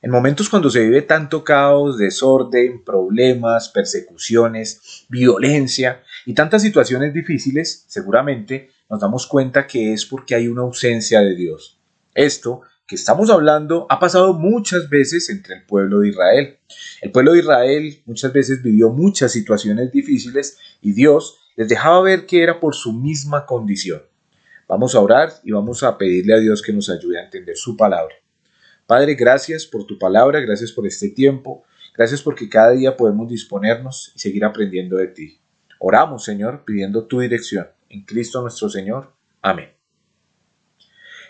En momentos cuando se vive tanto caos, desorden, problemas, persecuciones, violencia y tantas situaciones difíciles, seguramente nos damos cuenta que es porque hay una ausencia de Dios. Esto que estamos hablando ha pasado muchas veces entre el pueblo de Israel. El pueblo de Israel muchas veces vivió muchas situaciones difíciles y Dios les dejaba ver que era por su misma condición. Vamos a orar y vamos a pedirle a Dios que nos ayude a entender su palabra. Padre, gracias por tu palabra, gracias por este tiempo, gracias porque cada día podemos disponernos y seguir aprendiendo de ti. Oramos, Señor, pidiendo tu dirección. En Cristo nuestro Señor. Amén.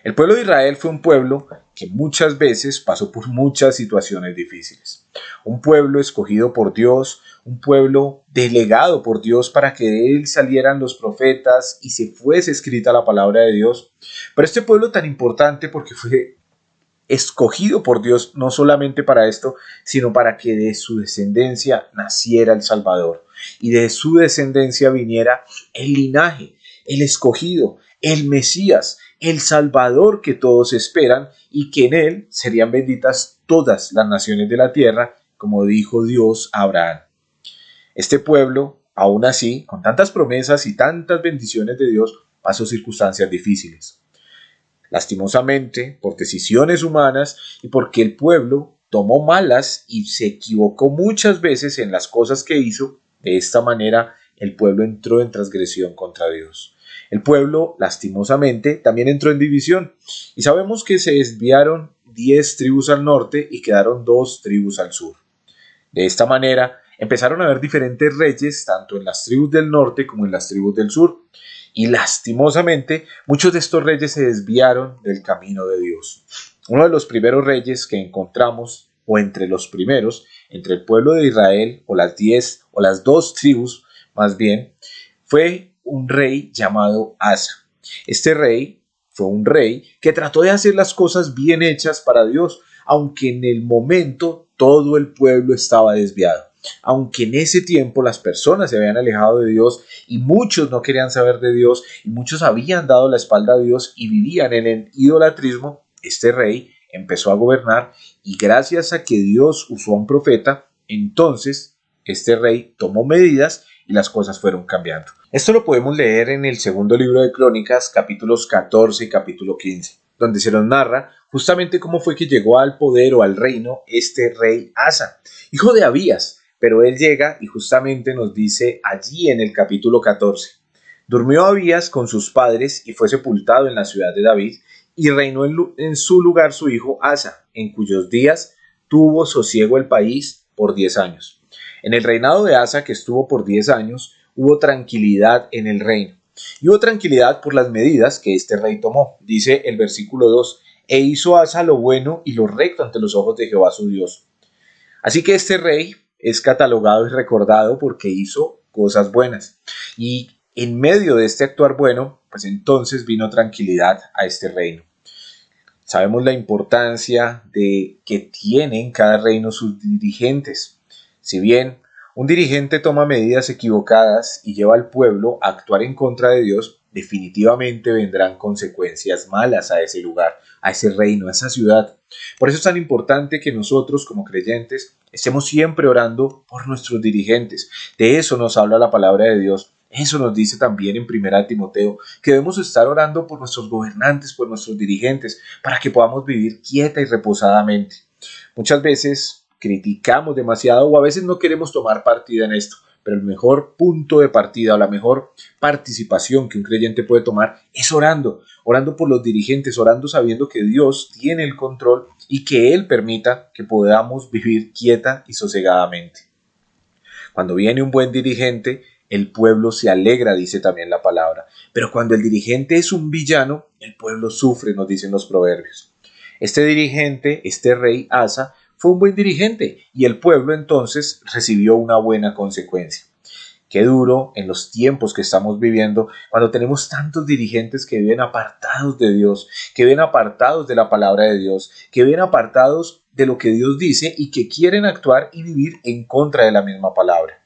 El pueblo de Israel fue un pueblo que muchas veces pasó por muchas situaciones difíciles. Un pueblo escogido por Dios, un pueblo delegado por Dios para que de él salieran los profetas y se fuese escrita la palabra de Dios. Pero este pueblo tan importante porque fue escogido por Dios no solamente para esto, sino para que de su descendencia naciera el Salvador y de su descendencia viniera el linaje, el escogido, el Mesías, el Salvador que todos esperan y que en él serían benditas todas las naciones de la tierra, como dijo Dios a Abraham. Este pueblo, aún así, con tantas promesas y tantas bendiciones de Dios, pasó circunstancias difíciles. Lastimosamente, por decisiones humanas y porque el pueblo tomó malas y se equivocó muchas veces en las cosas que hizo, de esta manera el pueblo entró en transgresión contra Dios. El pueblo, lastimosamente, también entró en división y sabemos que se desviaron 10 tribus al norte y quedaron 2 tribus al sur. De esta manera, empezaron a haber diferentes reyes, tanto en las tribus del norte como en las tribus del sur. Y lastimosamente, muchos de estos reyes se desviaron del camino de Dios. Uno de los primeros reyes que encontramos, o entre los primeros, entre el pueblo de Israel, o las 10, o las 2 tribus, más bien, fue un rey llamado Asa. Este rey fue un rey que trató de hacer las cosas bien hechas para Dios, aunque en el momento todo el pueblo estaba desviado. Aunque en ese tiempo las personas se habían alejado de Dios y muchos no querían saber de Dios y muchos habían dado la espalda a Dios y vivían en el idolatrismo, este rey empezó a gobernar y gracias a que Dios usó a un profeta, entonces este rey tomó medidas y las cosas fueron cambiando. Esto lo podemos leer en el segundo libro de Crónicas, capítulos 14 y capítulo 15, donde se nos narra justamente cómo fue que llegó al poder o al reino este rey Asa, hijo de Abías. Pero él llega y justamente nos dice allí en el capítulo 14, durmió Abías con sus padres y fue sepultado en la ciudad de David y reinó en su lugar su hijo Asa, en cuyos días tuvo sosiego el país por 10 años. En el reinado de Asa, que estuvo por 10 años, hubo tranquilidad en el reino. Y hubo tranquilidad por las medidas que este rey tomó. Dice el versículo 2, e hizo Asa lo bueno y lo recto ante los ojos de Jehová su Dios. Así que este rey es catalogado y recordado porque hizo cosas buenas. Y en medio de este actuar bueno, pues entonces vino tranquilidad a este reino. Sabemos la importancia de que tienen cada reino sus dirigentes. Si bien un dirigente toma medidas equivocadas y lleva al pueblo a actuar en contra de Dios, definitivamente vendrán consecuencias malas a ese lugar, a ese reino, a esa ciudad. Por eso es tan importante que nosotros como creyentes estemos siempre orando por nuestros dirigentes. De eso nos habla la palabra de Dios. Eso nos dice también en 1 Timoteo, que debemos estar orando por nuestros gobernantes, por nuestros dirigentes, para que podamos vivir quieta y reposadamente. Muchas veces criticamos demasiado o a veces no queremos tomar partida en esto, pero el mejor punto de partida o la mejor participación que un creyente puede tomar es orando, orando por los dirigentes, orando sabiendo que Dios tiene el control y que Él permita que podamos vivir quieta y sosegadamente. Cuando viene un buen dirigente, el pueblo se alegra, dice también la palabra. Pero cuando el dirigente es un villano, el pueblo sufre, nos dicen los proverbios. Este dirigente, este rey Asa, fue un buen dirigente y el pueblo entonces recibió una buena consecuencia. Qué duro en los tiempos que estamos viviendo cuando tenemos tantos dirigentes que viven apartados de Dios, que viven apartados de la palabra de Dios, que viven apartados de lo que Dios dice y que quieren actuar y vivir en contra de la misma palabra.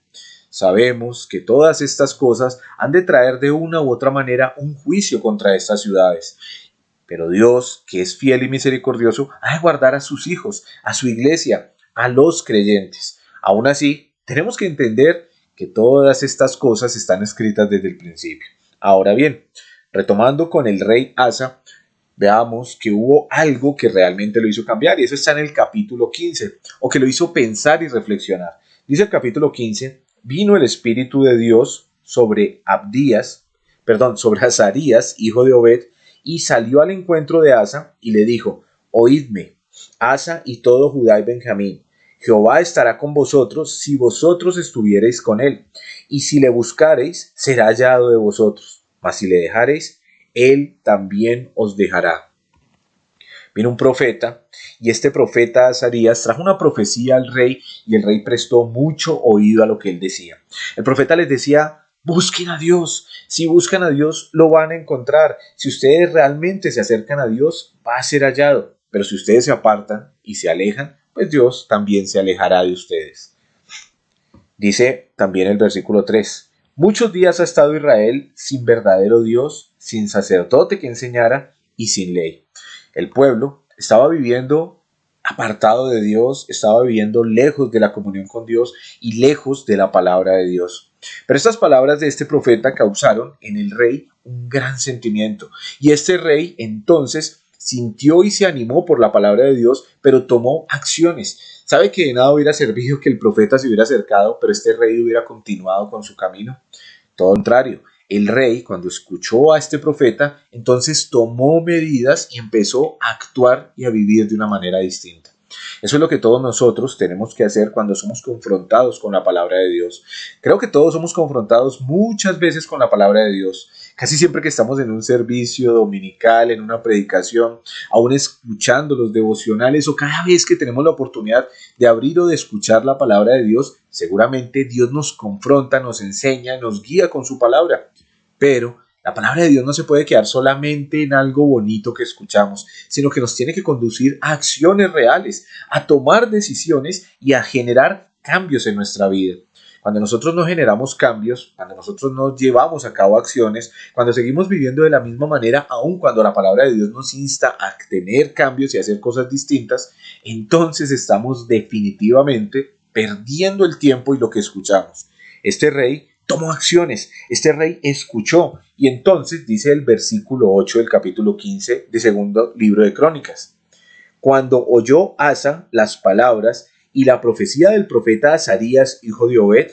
Sabemos que todas estas cosas han de traer de una u otra manera un juicio contra estas ciudades. Pero Dios, que es fiel y misericordioso, ha de guardar a sus hijos, a su iglesia, a los creyentes. Aún así, tenemos que entender que todas estas cosas están escritas desde el principio. Ahora bien, retomando con el rey Asa, veamos que hubo algo que realmente lo hizo cambiar, y eso está en el capítulo 15, o que lo hizo pensar y reflexionar. Dice el capítulo 15, vino el Espíritu de Dios sobre sobre Azarías, hijo de Obed, y salió al encuentro de Asa y le dijo, oídme, Asa y todo Judá y Benjamín, Jehová estará con vosotros si vosotros estuviereis con él, y si le buscareis, será hallado de vosotros, mas si le dejareis, él también os dejará. Vino un profeta, y este profeta Azarías trajo una profecía al rey, y el rey prestó mucho oído a lo que él decía. El profeta les decía, busquen a Dios, si buscan a Dios lo van a encontrar, si ustedes realmente se acercan a Dios va a ser hallado, pero si ustedes se apartan y se alejan, pues Dios también se alejará de ustedes. Dice también el versículo 3, muchos días ha estado Israel sin verdadero Dios, sin sacerdote que enseñara y sin ley. El pueblo estaba viviendo apartado de Dios, estaba viviendo lejos de la comunión con Dios y lejos de la palabra de Dios. Pero estas palabras de este profeta causaron en el rey un gran sentimiento, y este rey entonces sintió y se animó por la palabra de Dios, pero tomó acciones. ¿Sabe que de nada hubiera servido que el profeta se hubiera acercado, pero este rey hubiera continuado con su camino? Todo lo contrario, el rey, cuando escuchó a este profeta, entonces tomó medidas y empezó a actuar y a vivir de una manera distinta. Eso es lo que todos nosotros tenemos que hacer cuando somos confrontados con la palabra de Dios. Creo que todos somos confrontados muchas veces con la palabra de Dios. Casi siempre que estamos en un servicio dominical, en una predicación, aún escuchando los devocionales o cada vez que tenemos la oportunidad de abrir o de escuchar la palabra de Dios, seguramente Dios nos confronta, nos enseña, nos guía con su palabra. Pero la palabra de Dios no se puede quedar solamente en algo bonito que escuchamos, sino que nos tiene que conducir a acciones reales, a tomar decisiones y a generar cambios en nuestra vida. Cuando nosotros no generamos cambios, cuando nosotros no llevamos a cabo acciones, cuando seguimos viviendo de la misma manera, aun cuando la palabra de Dios nos insta a tener cambios y a hacer cosas distintas, entonces estamos definitivamente perdiendo el tiempo y lo que escuchamos. Este rey tomó acciones, este rey escuchó, y entonces dice el versículo 8 del capítulo 15 de segundo libro de Crónicas. Cuando oyó Asa las palabras y la profecía del profeta Azarías, hijo de Obed,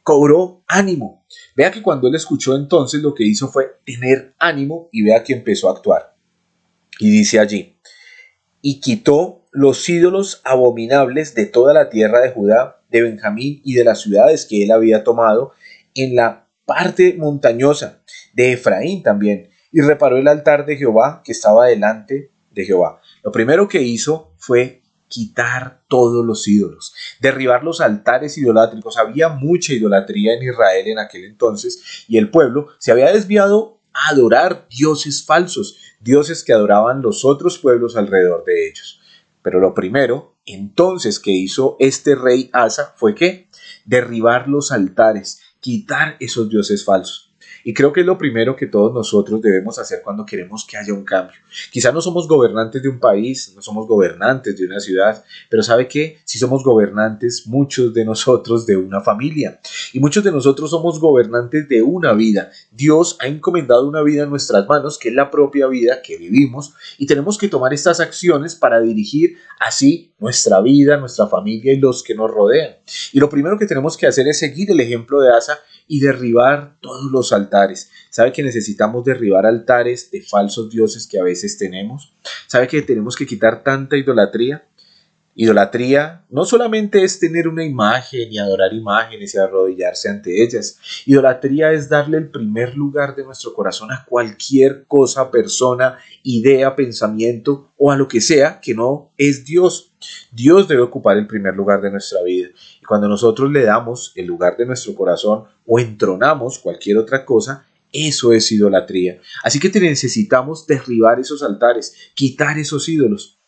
cobró ánimo. Vea que cuando él escuchó entonces lo que hizo fue tener ánimo, y vea que empezó a actuar. Y dice allí, y quitó los ídolos abominables de toda la tierra de Judá, de Benjamín y de las ciudades que él había tomado en la parte montañosa de Efraín también, y reparó el altar de Jehová que estaba delante de Jehová. Lo primero que hizo fue quitar todos los ídolos, derribar los altares idolátricos. Había mucha idolatría en Israel en aquel entonces, y el pueblo se había desviado a adorar dioses falsos, dioses que adoraban los otros pueblos alrededor de ellos. Pero lo primero entonces que hizo este rey Asa fue ¿qué? Derribar los altares, quitar esos dioses falsos. Y creo que es lo primero que todos nosotros debemos hacer cuando queremos que haya un cambio. Quizá no somos gobernantes de un país, no somos gobernantes de una ciudad, pero ¿sabe qué? Si somos gobernantes, muchos de nosotros de una familia. Y muchos de nosotros somos gobernantes de una vida. Dios ha encomendado una vida en nuestras manos, que es la propia vida que vivimos, y tenemos que tomar estas acciones para dirigir así nuestra vida, nuestra familia y los que nos rodean. Y lo primero que tenemos que hacer es seguir el ejemplo de Asa y derribar todos los altares. ¿Sabe que necesitamos derribar altares de falsos dioses que a veces tenemos? ¿Sabe que tenemos que quitar tanta idolatría? Idolatría no solamente es tener una imagen y adorar imágenes y arrodillarse ante ellas. Idolatría es darle el primer lugar de nuestro corazón a cualquier cosa, persona, idea, pensamiento o a lo que sea que no es Dios. Dios debe ocupar el primer lugar de nuestra vida. Y cuando nosotros le damos el lugar de nuestro corazón o entronamos cualquier otra cosa, eso es idolatría. Así que necesitamos derribar esos altares, quitar esos ídolos.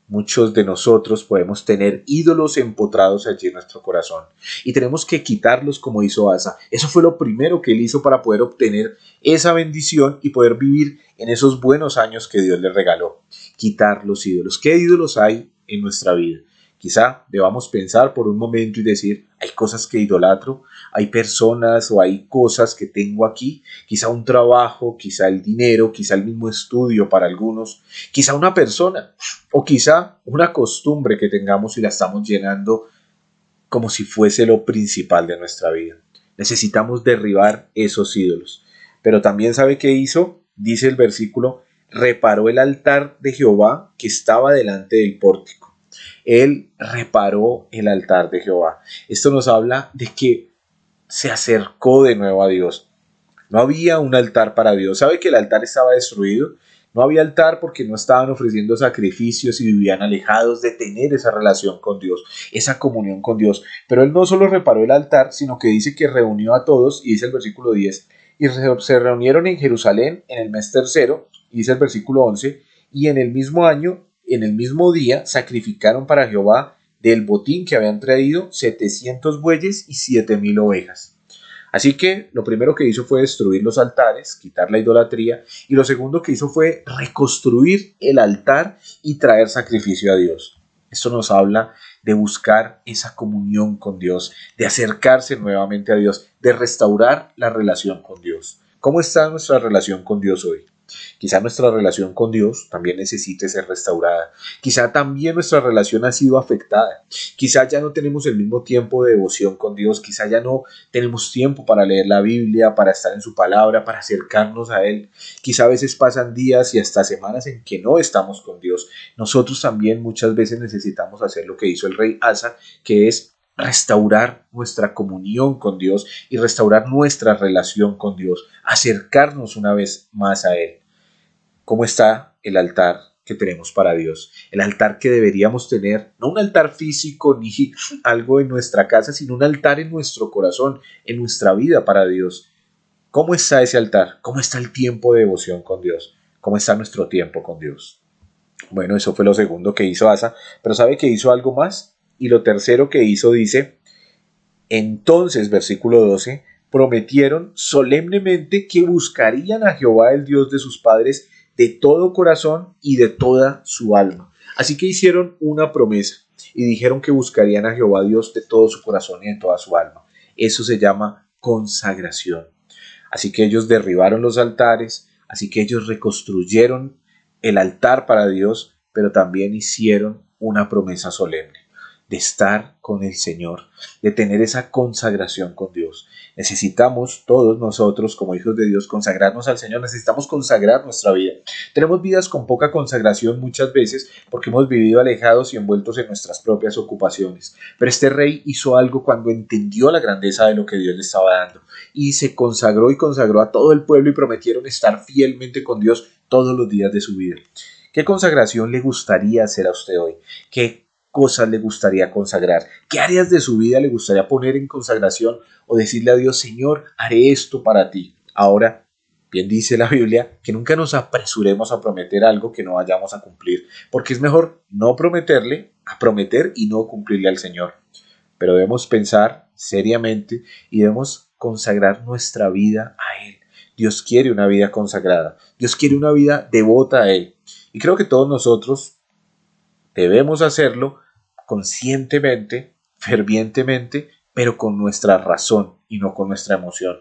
Muchos de nosotros podemos tener ídolos empotrados allí en nuestro corazón y tenemos que quitarlos como hizo Asa. Eso fue lo primero que él hizo para poder obtener esa bendición y poder vivir en esos buenos años que Dios le regaló. Quitar los ídolos. ¿Qué ídolos hay en nuestra vida? Quizá debamos pensar por un momento y decir, hay cosas que idolatro, hay personas o hay cosas que tengo aquí, quizá un trabajo, quizá el dinero, quizá el mismo estudio para algunos, quizá una persona o quizá una costumbre que tengamos y la estamos llenando como si fuese lo principal de nuestra vida. Necesitamos derribar esos ídolos. Pero también sabe qué hizo, dice el versículo, reparó el altar de Jehová que estaba delante del pórtico. Él reparó el altar de Jehová. Esto nos habla de que se acercó de nuevo a Dios. No había un altar para Dios. ¿Sabe que el altar estaba destruido? No había altar porque no estaban ofreciendo sacrificios y vivían alejados de tener esa relación con Dios, esa comunión con Dios. Pero él no solo reparó el altar, sino que dice que reunió a todos, y dice el versículo 10, y se reunieron en Jerusalén en el mes tercero, y dice el versículo 11, y en el mismo año, en el mismo día, sacrificaron para Jehová del botín que habían traído 700 bueyes y 7,000 ovejas. Así que lo primero que hizo fue destruir los altares, quitar la idolatría, y lo segundo que hizo fue reconstruir el altar y traer sacrificio a Dios. Esto nos habla de buscar esa comunión con Dios, de acercarse nuevamente a Dios, de restaurar la relación con Dios. ¿Cómo está nuestra relación con Dios hoy? Quizá nuestra relación con Dios también necesite ser restaurada. Quizá también nuestra relación ha sido afectada. Quizá ya no tenemos el mismo tiempo de devoción con Dios. Quizá ya no tenemos tiempo para leer la Biblia, para estar en su palabra, para acercarnos a Él. Quizá a veces pasan días y hasta semanas en que no estamos con Dios. Nosotros también muchas veces necesitamos hacer lo que hizo el rey Asa, que es restaurar nuestra comunión con Dios y restaurar nuestra relación con Dios, acercarnos una vez más a Él. ¿Cómo está el altar que tenemos para Dios? El altar que deberíamos tener, no un altar físico ni algo en nuestra casa, sino un altar en nuestro corazón, en nuestra vida para Dios. ¿Cómo está ese altar? ¿Cómo está el tiempo de devoción con Dios? ¿Cómo está nuestro tiempo con Dios? Bueno, eso fue lo segundo que hizo Asa, pero ¿sabe que hizo algo más? Y lo tercero que hizo dice, entonces, versículo 12, prometieron solemnemente que buscarían a Jehová el Dios de sus padres de todo corazón y de toda su alma. Así que hicieron una promesa y dijeron que buscarían a Jehová Dios de todo su corazón y de toda su alma. Eso se llama consagración. Así que ellos derribaron los altares, así que ellos reconstruyeron el altar para Dios, pero también hicieron una promesa solemne de estar con el Señor, de tener esa consagración con Dios. Necesitamos todos nosotros como hijos de Dios consagrarnos al Señor, necesitamos consagrar nuestra vida. Tenemos vidas con poca consagración muchas veces porque hemos vivido alejados y envueltos en nuestras propias ocupaciones. Pero este rey hizo algo cuando entendió la grandeza de lo que Dios le estaba dando y se consagró y consagró a todo el pueblo y prometieron estar fielmente con Dios todos los días de su vida. ¿Qué consagración le gustaría hacer a usted hoy? ¿Qué cosas le gustaría consagrar? ¿Qué áreas de su vida le gustaría poner en consagración o decirle a Dios, Señor, haré esto para ti? Ahora, bien dice la Biblia, que nunca nos apresuremos a prometer algo que no vayamos a cumplir, porque es mejor no prometerle a prometer y no cumplirle al Señor. Pero debemos pensar seriamente y debemos consagrar nuestra vida a Él. Dios quiere una vida consagrada. Dios quiere una vida devota a Él. Y creo que todos nosotros debemos hacerlo conscientemente, fervientemente, pero con nuestra razón y no con nuestra emoción.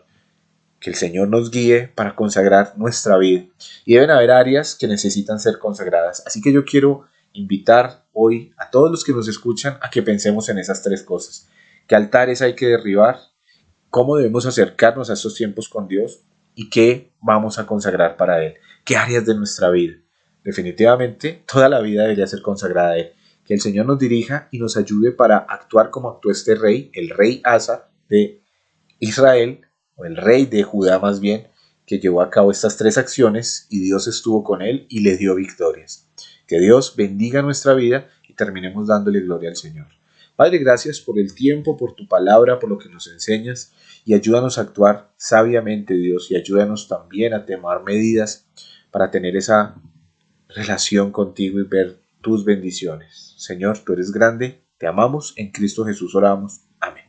Que el Señor nos guíe para consagrar nuestra vida. Y deben haber áreas que necesitan ser consagradas. Así que yo quiero invitar hoy a todos los que nos escuchan a que pensemos en esas tres cosas. ¿Qué altares hay que derribar? ¿Cómo debemos acercarnos a estos tiempos con Dios? ¿Y qué vamos a consagrar para Él? ¿Qué áreas de nuestra vida? Definitivamente, toda la vida debería ser consagrada a Él. Que el Señor nos dirija y nos ayude para actuar como actuó este rey, el rey Asa de Israel, o el rey de Judá más bien, que llevó a cabo estas tres acciones y Dios estuvo con él y le dio victorias. Que Dios bendiga nuestra vida y terminemos dándole gloria al Señor. Padre, gracias por el tiempo, por tu palabra, por lo que nos enseñas y ayúdanos a actuar sabiamente, Dios, y ayúdanos también a tomar medidas para tener esa relación contigo y ver tus bendiciones. Señor, tú eres grande, te amamos, en Cristo Jesús oramos. Amén.